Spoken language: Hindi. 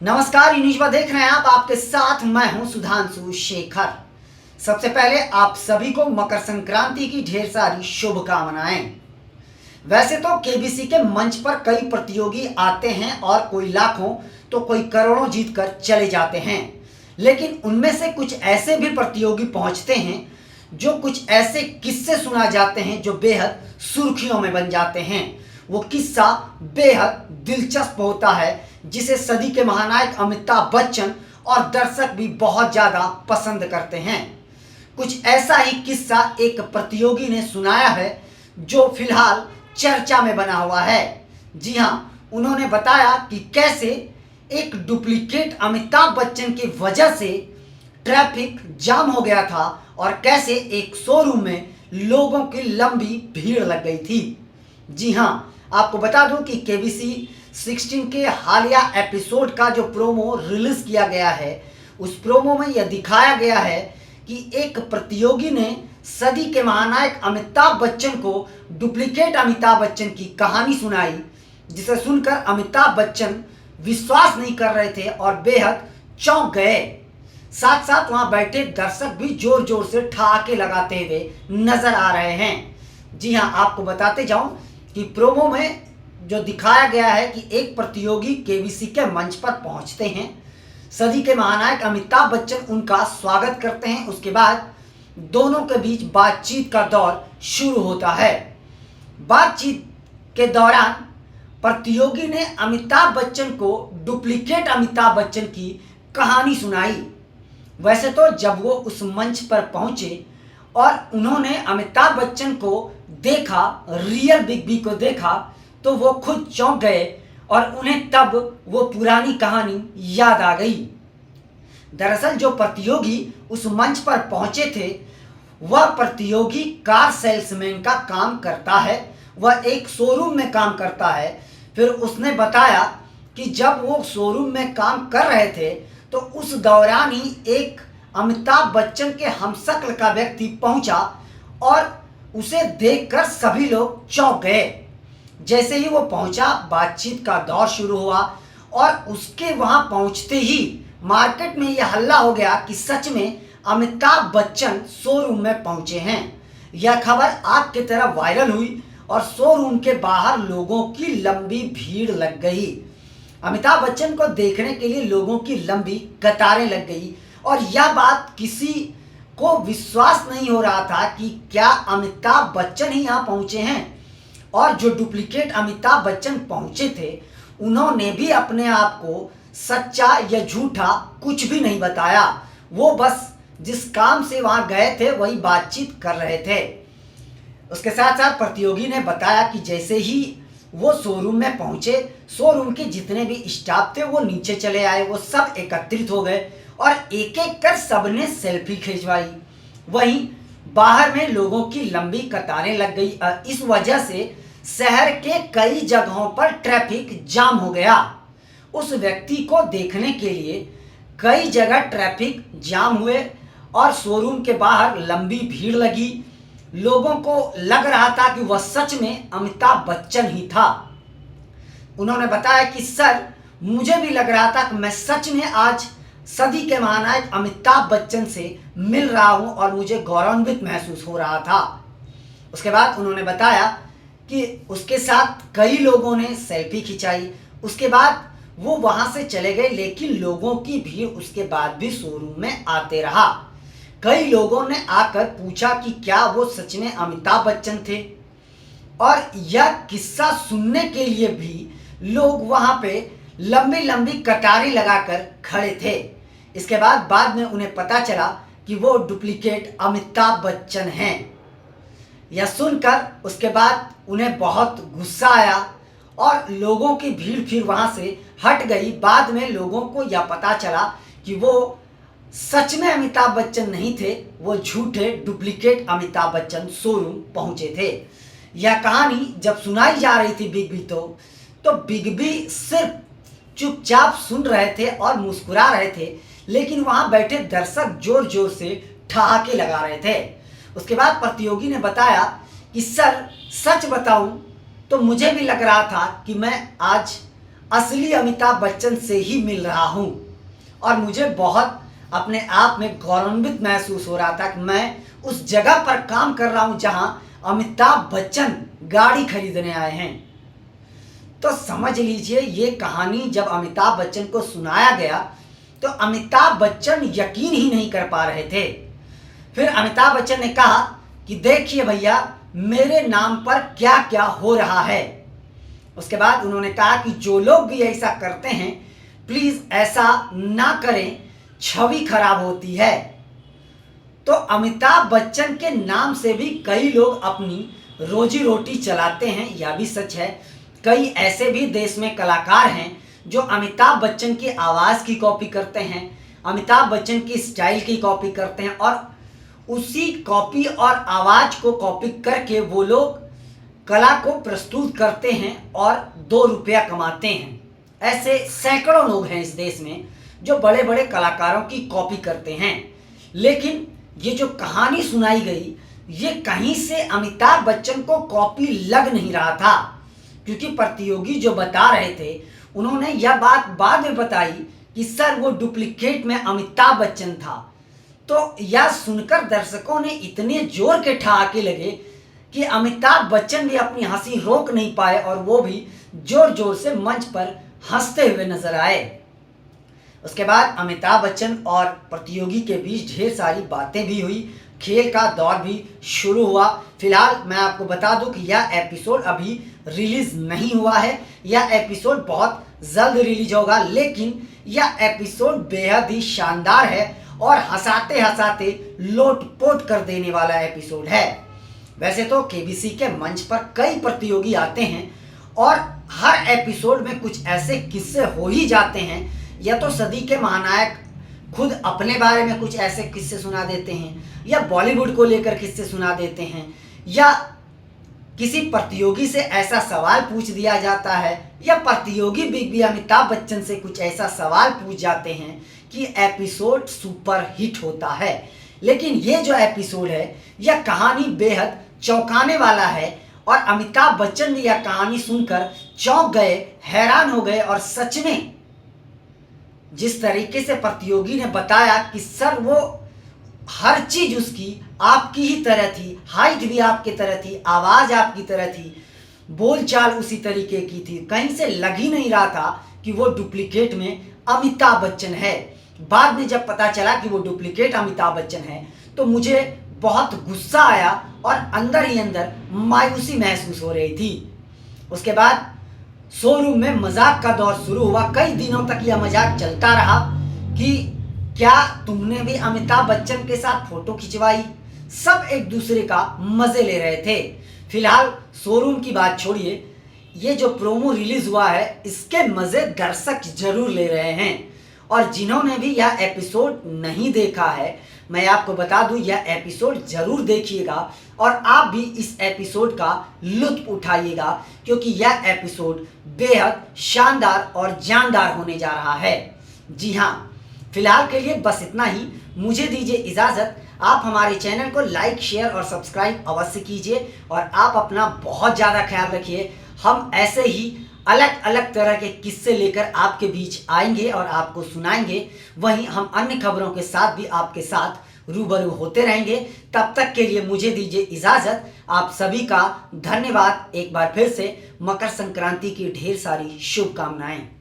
नमस्कार, न्यूज पर देख रहे हैं आप। आपके साथ मैं हूं सुधांशु शेखर। सबसे पहले आप सभी को मकर संक्रांति की ढेर सारी शुभकामनाएं। वैसे तो केबीसी के मंच पर कई प्रतियोगी आते हैं और कोई लाखों तो कोई करोड़ों जीतकर चले जाते हैं, लेकिन उनमें से कुछ ऐसे भी प्रतियोगी पहुंचते हैं जो कुछ ऐसे किस्से सुना जाते हैं जो बेहद सुर्खियों में बन जाते हैं। वो किस्सा बेहद दिलचस्प होता है, जिसे सदी के महानायक अमिताभ बच्चन और दर्शक भी बहुत ज़्यादा पसंद करते हैं। कुछ ऐसा ही किस्सा एक प्रतियोगी ने सुनाया है जो फिलहाल चर्चा में बना हुआ है। जी हाँ, उन्होंने बताया कि कैसे एक डुप्लीकेट अमिताभ बच्चन की वजह से ट्रैफिक जाम हो गया था और कैसे एक शोरूम में लोगों की लंबी भीड़ लग गई थी। जी हाँ, आपको बता दूं कि केबीसी 16 के हालिया एपिसोड का जो प्रोमो रिलीज किया गया है, उस प्रोमो में यह दिखाया गया है कि एक प्रतियोगी ने सदी के महानायक अमिताभ बच्चन को डुप्लीकेट अमिताभ बच्चन की कहानी सुनाई, जिसे सुनकर अमिताभ बच्चन विश्वास नहीं कर रहे थे और बेहद चौंक गए। साथ साथ वहां बैठे दर्शक भी जोर जोर से ठहाके लगाते हुए नजर आ रहे हैं। जी हाँ, आपको बताते जाऊं कि प्रोमो में जो दिखाया गया है कि एक प्रतियोगी केबीसी के मंच पर पहुंचते हैं, सदी के महानायक अमिताभ बच्चन उनका स्वागत करते हैं। उसके बाद दोनों के बीच बातचीत का दौर शुरू होता है। बातचीत के दौरान प्रतियोगी ने अमिताभ बच्चन को डुप्लीकेट अमिताभ बच्चन की कहानी सुनाई। वैसे तो जब वो उस मंच पर पहुंचे और उन्होंने अमिताभ बच्चन को देखा, रियल बिग बी को देखा, तो वो खुद चौंक गए और उन्हें तब वो पुरानी कहानी याद आ गई। दरअसल जो प्रतियोगी उस मंच पर पहुंचे थे, वह प्रतियोगी कार सेल्समैन का काम करता है। वह एक शोरूम में काम करता है। फिर उसने बताया कि जब वो शोरूम में काम कर रहे थे तो उस दौरान ही एक अमिताभ बच्चन के हमशक्ल का व्यक्ति पहुंचा और उसे देखकर सभी लोग चौंक गए। जैसे ही वो पहुंचा, बातचीत का दौर शुरू हुआ और उसके वहां पहुंचते ही मार्केट में यह हल्ला हो गया कि सच में अमिताभ बच्चन शोरूम में पहुंचे हैं। यह खबर आग की तरह वायरल हुई और शोरूम के बाहर लोगों की लंबी भीड़ लग गई। अमिताभ बच्चन को देखने के लिए लोगों की लंबी कतारें लग गई और यह बात किसी को विश्वास नहीं हो रहा था कि क्या अमिताभ बच्चन ही यहाँ पहुंचे हैं। और जो डुप्लीकेट अमिताभ बच्चन पहुंचे थे, उन्होंने भी अपने आप को सच्चा या झूठा कुछ भी नहीं बताया। वो बस जिस काम से वहां गए थे वही बातचीत कर रहे थे। उसके साथ साथ प्रतियोगी ने बताया कि जैसे ही वो शोरूम में पहुंचे, शोरूम के जितने भी स्टाफ थे वो नीचे चले आए। वो सब एकत्रित हो गए और एक एक कर सबने सेल्फी खिंचवाई। वहीं बाहर में लोगों की लंबी कतारें लग गई। इस वजह से शहर के कई जगहों पर ट्रैफिक जाम हो गया। उस व्यक्ति को देखने के लिए कई जगह ट्रैफिक जाम हुए और शोरूम के बाहर लंबी भीड़ लगी। लोगों को लग रहा था कि वह सच में अमिताभ बच्चन ही था। उन्होंने बताया कि सर, मुझे भी लग रहा था कि मैं सच में आज सदी के महानायक अमिताभ बच्चन से मिल रहा हूं और मुझे गौरवान्वित महसूस हो रहा था। उसके बाद उन्होंने बताया कि उसके साथ कई लोगों ने सेल्फी खिंचाई। उसके बाद वो वहां से चले गए, लेकिन लोगों की भीड़ उसके बाद भी शोरूम में आते रहा। कई लोगों ने आकर पूछा कि क्या वो सच में अमिताभ बच्चन थे, और यह किस्सा सुनने के लिए भी लोग वहां पे लंबी लंबी कतारें लगाकर खड़े थे। इसके बाद में उन्हें पता चला कि वो डुप्लीकेट अमिताभ बच्चन हैं। यह सुनकर उसके बाद उन्हें बहुत गुस्सा आया और लोगों की भीड़ फिर वहां से हट गई। बाद में लोगों को यह पता चला कि वो सच में अमिताभ बच्चन नहीं थे, वो झूठे डुप्लीकेट अमिताभ बच्चन शोरूम पहुंचे थे। यह कहानी जब सुनाई जा रही थी बिग बी तो बिग बी सिर्फ चुपचाप सुन रहे थे और मुस्कुरा रहे थे, लेकिन वहां बैठे दर्शक जोर जोर से ठहाके लगा रहे थे। उसके बाद प्रतियोगी ने बताया कि सर, सच बताऊं तो मुझे भी लग रहा था कि मैं आज असली अमिताभ बच्चन से ही मिल रहा हूँ। और मुझे बहुत अपने आप में गौरवान्वित महसूस हो रहा था कि मैं उस जगह पर काम कर रहा हूँ जहाँ अमिताभ बच्चन गाड़ी खरीदने आए हैं। तो समझ लीजिए, ये कहानी जब अमिताभ बच्चन को सुनाया गया तो अमिताभ बच्चन यकीन ही नहीं कर पा रहे थे। फिर अमिताभ बच्चन ने कहा कि देखिए भैया, मेरे नाम पर क्या क्या हो रहा है। उसके बाद उन्होंने कहा कि जो लोग भी ऐसा करते हैं प्लीज़ ऐसा ना करें, छवि खराब होती है। तो अमिताभ बच्चन के नाम से भी कई लोग अपनी रोजी रोटी चलाते हैं, यह भी सच है। कई ऐसे भी देश में कलाकार हैं जो अमिताभ बच्चन की आवाज़ की कॉपी करते हैं, अमिताभ बच्चन की स्टाइल की कॉपी करते हैं और उसी कॉपी और आवाज़ को कॉपी करके वो लोग कला को प्रस्तुत करते हैं और 2 रुपया कमाते हैं। ऐसे सैकड़ों लोग हैं इस देश में जो बड़े बड़े कलाकारों की कॉपी करते हैं। लेकिन ये जो कहानी सुनाई गई, ये कहीं से अमिताभ बच्चन को कॉपी लग नहीं रहा था, क्योंकि प्रतियोगी जो बता रहे थे उन्होंने यह बात बाद में बताई कि सर वो डुप्लीकेट में अमिताभ बच्चन था। तो यह सुनकर दर्शकों ने इतने जोर के ठहाके लगे कि अमिताभ बच्चन भी अपनी हंसी रोक नहीं पाए और वो भी जोर जोर से मंच पर हंसते हुए नजर आए। उसके बाद अमिताभ बच्चन और प्रतियोगी के बीच ढेर सारी बातें भी हुई, खेल का दौर भी शुरू हुआ। फिलहाल मैं आपको बता दूं कि यह एपिसोड अभी रिलीज नहीं हुआ है, यह एपिसोड बहुत जल्द रिलीज होगा। लेकिन यह एपिसोड बेहद ही शानदार है और हंसाते हंसाते लोटपोट कर देने वाला एपिसोड है। वैसे तो केबीसी के मंच पर कई प्रतियोगी आते हैं और हर एपिसोड में कुछ ऐसे किस्से हो ही जाते हैं, या तो सदी के महानायक खुद अपने बारे में कुछ ऐसे किस्से सुना देते हैं, या बॉलीवुड को लेकर किस्से सुना देते हैं, या किसी प्रतियोगी से ऐसा सवाल पूछ दिया जाता है, या प्रतियोगी बिग बी अमिताभ बच्चन से कुछ ऐसा सवाल पूछ जाते हैं कि एपिसोड सुपर हिट होता है। लेकिन ये जो एपिसोड है, यह कहानी बेहद चौंकाने वाला है और अमिताभ बच्चन भी यह कहानी सुनकर चौंक गए, हैरान हो गए। और सच में जिस तरीके से प्रतियोगी ने बताया कि सर वो हर चीज उसकी आपकी ही तरह थी, हाइट भी आपकी तरह थी, आवाज आपकी तरह थी, बोलचाल उसी तरीके की थी, कहीं से लग ही नहीं रहा था कि वो डुप्लीकेट में अमिताभ बच्चन है। बाद में जब पता चला कि वो डुप्लीकेट अमिताभ बच्चन है तो मुझे बहुत गुस्सा आया और अंदर ही अंदर मायूसी महसूस हो रही थी। उसके बाद शोरूम में मजाक का दौर शुरू हुआ। कई दिनों तक यह मजाक चलता रहा कि क्या तुमने भी अमिताभ बच्चन के साथ फोटो खिंचवाई। सब एक दूसरे का मजे ले रहे थे। फिलहाल शोरूम की बात छोड़िए, ये जो प्रोमो रिलीज हुआ है इसके मजे दर्शक जरूर ले रहे हैं। और जिन्होंने भी यह एपिसोड नहीं देखा है, मैं आपको बता दूं यह एपिसोड जरूर देखिएगा और आप भी इस एपिसोड का लुत्फ उठाइएगा, क्योंकि यह एपिसोड बेहद शानदार और जानदार होने जा रहा है। जी हाँ, फिलहाल के लिए बस इतना ही। मुझे दीजिए इजाज़त। आप हमारे चैनल को लाइक, शेयर और सब्सक्राइब अवश्य कीजिए और आप अपना बहुत ज़्यादा ख्याल रखिए। हम ऐसे ही अलग अलग तरह के किस्से लेकर आपके बीच आएंगे और आपको सुनाएंगे। वहीं हम अन्य खबरों के साथ भी आपके साथ रूबरू होते रहेंगे। तब तक के लिए मुझे दीजिए इजाज़त। आप सभी का धन्यवाद। एक बार फिर से मकर संक्रांति की ढेर सारी शुभकामनाएं।